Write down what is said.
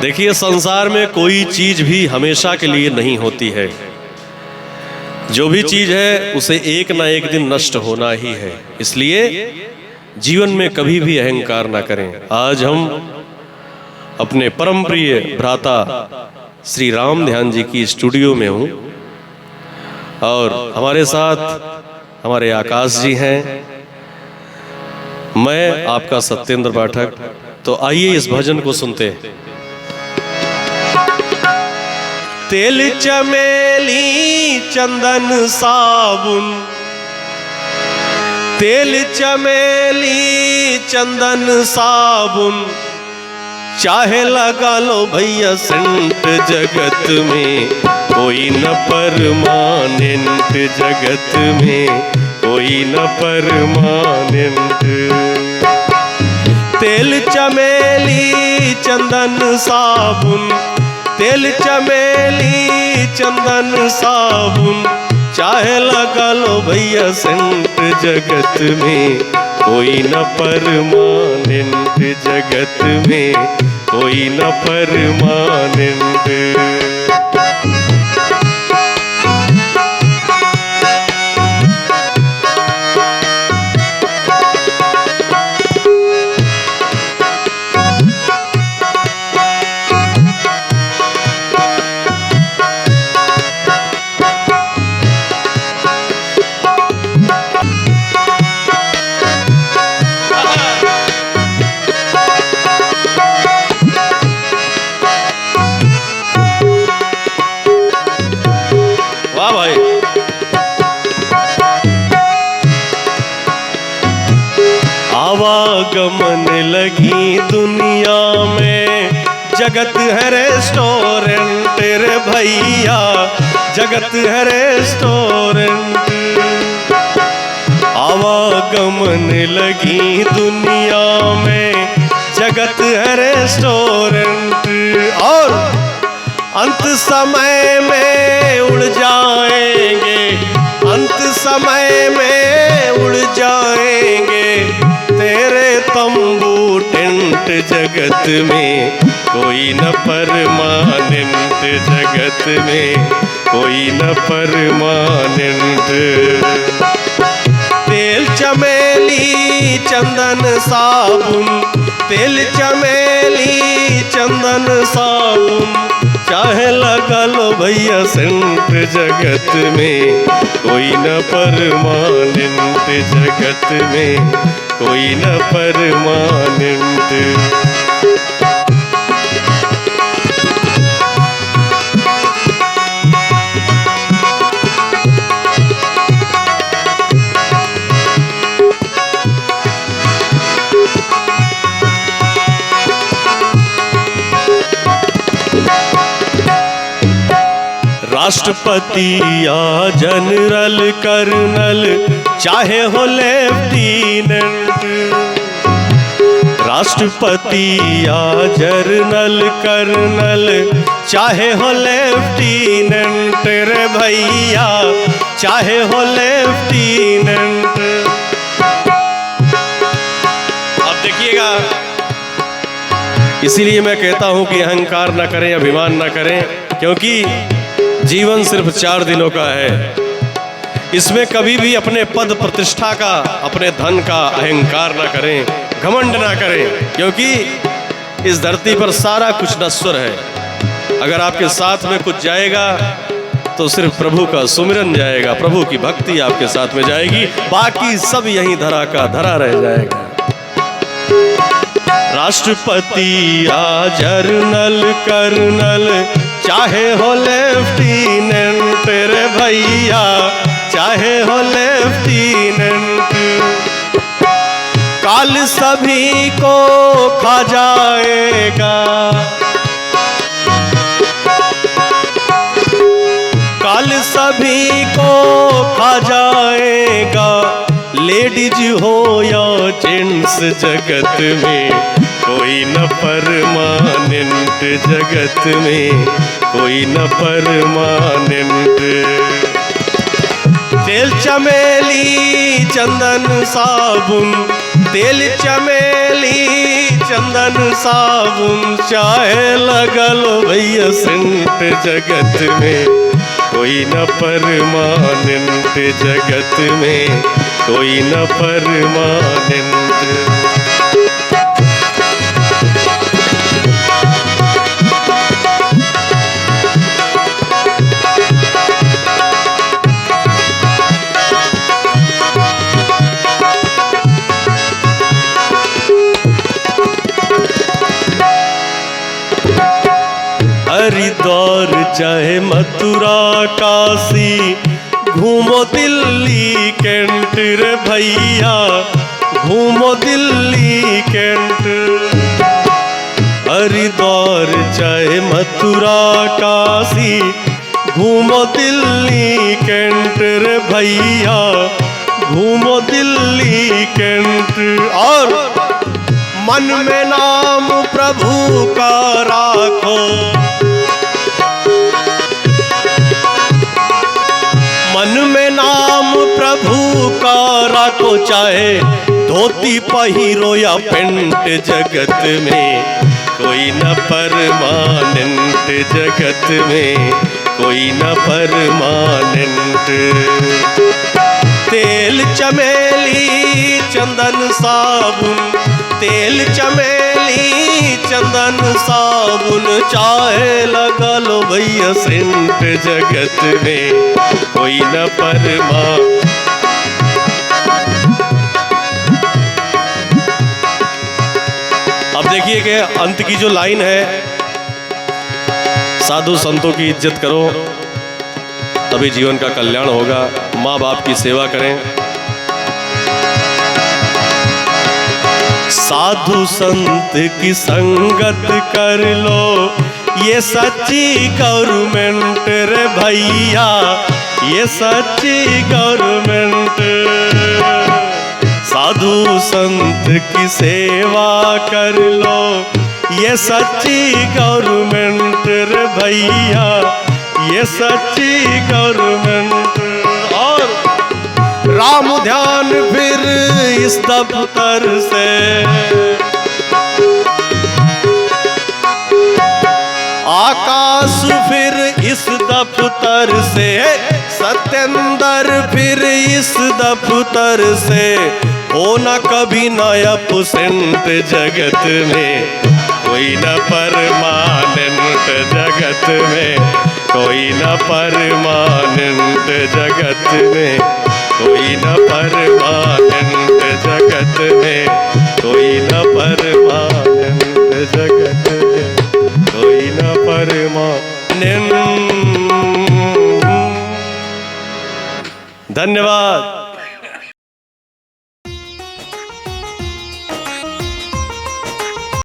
देखिए, संसार में कोई चीज भी हमेशा के लिए नहीं होती है। जो भी चीज है उसे एक ना एक दिन नष्ट होना ही है। इसलिए जीवन में कभी भी अहंकार ना करें। आज हम अपने परम प्रिय भ्राता श्री राम ध्यान जी की स्टूडियो में हूं और हमारे साथ हमारे आकाश जी हैं, मैं आपका सत्येंद्र पाठक। तो आइए इस भजन को सुनते हैं। तेल चमेली चंदन साबुन, तेल चमेली चंदन साबुन, चाहे लगा लो भैया सेंट, जगत में कोई न परमानेंट, जगत में कोई न परमानेंट। तेल चमेली चंदन साबुन, तेल चमेली चंदन साबुन, चाहे लगा लो भैया सेंट, जगत में कोई न परमानेंट, जगत में कोई न परमानेंट। आवागमन लगी दुनिया में, जगत है रेस्टोरेंट रे भैया, जगत है रेस्टोरेंट। आवागमन लगी दुनिया में, जगत है रेस्टोरेंट। और अंत समय में उड़ जाएंगे, अंत समय में उड़ जाएंगे तेरे तंबू टेंट, जगत में कोई न परमानेंट, जगत में कोई न परमानेंट। तेल चमेली चंदन साबुन, तेल चमेली चंदन साबुन, चाहे लगा लो भैया सेंट, जगत में कोई न परमानेंट, जगत में कोई न परमानेंट। राष्ट्रपति या जनरल कर्नल, चाहे हो लेफ्टिनेंट। राष्ट्रपति या जनरल कर्नल, चाहे हो लेफ्टिनेंट रे भैया, चाहे हो लेफ्टिनेंट। अब देखिएगा, इसीलिए मैं कहता हूं कि अहंकार ना करें, अभिमान ना करें, क्योंकि जीवन सिर्फ 4 दिनों का है। इसमें कभी भी अपने पद प्रतिष्ठा का, अपने धन का अहंकार ना करें, घमंड ना करें, क्योंकि इस धरती पर सारा कुछ नश्वर है। अगर आपके साथ में कुछ जाएगा तो सिर्फ प्रभु का सुमिरन जाएगा, प्रभु की भक्ति आपके साथ में जाएगी, बाकी सब यहीं धरा का धरा रह जाएगा। राष्ट्रपति या जनरल कर्नल, चाहे हो लेफ्टिनेंट रे भैया, चाहे हो लेफ्टिनेंट। काल सभी को खा जाएगा, काल सभी को खा जाएगा, लेडीज हो या जेंट्स, जगत में कोई न परमानेंट, जगत में कोई न परमानेंट। तेल चमेली चंदन साबुन, तेल चमेली चंदन साबुन चाहे लगल भैया सेंट जगत में कोई न परमानेंट, जगत में कोई न परमानेंट। हरिद्वार चाहे मथुरा काशी घूमो दिल्ली कैंट रे भैया, घूमो दिल्ली कैंट। हरिद्वार चाहे मथुरा काशी घूमो दिल्ली कैंट रे भैया, घूमो दिल्ली कैंट। और मन में नाम प्रभु का राखो, मन में नाम प्रभु का राखो, चाहे धोती पहिरो या पेंट, जगत में कोई न परमानेंट, जगत में कोई न परमानेंट। तेल चमेली चंदन साबुन, तेल चमेली चंदन साबुन चाहे लगा लो भैया सेंट, जगत में कोई न परमा। अब देखिए कि अंत की जो लाइन है, साधु संतों की इज्जत करो तभी जीवन का कल्याण होगा, माँ बाप की सेवा करें। साधु संत की संगत कर लो, ये सच्ची गवर्नमेंट रे भैया, ये सच्ची गवर्नमेंट। साधु संत की सेवा कर लो, ये सच्ची गवर्नमेंट रे भैया, ये सच्ची गवर्नमेंट। और राम ध्यान फिर इस दफ्तर से, आकाश फिर इस दफ्तर से, सत्येंद्र फिर इस दफ्तर से, हो न कभी नायब सेंट, जगत में कोई न परमानेंट, जगत में कोई न परमानेंट, जगत में कोई न परमानेंट, जगत में कोई न परमानेंट, जगत में कोई न परमानेंट। धन्यवाद।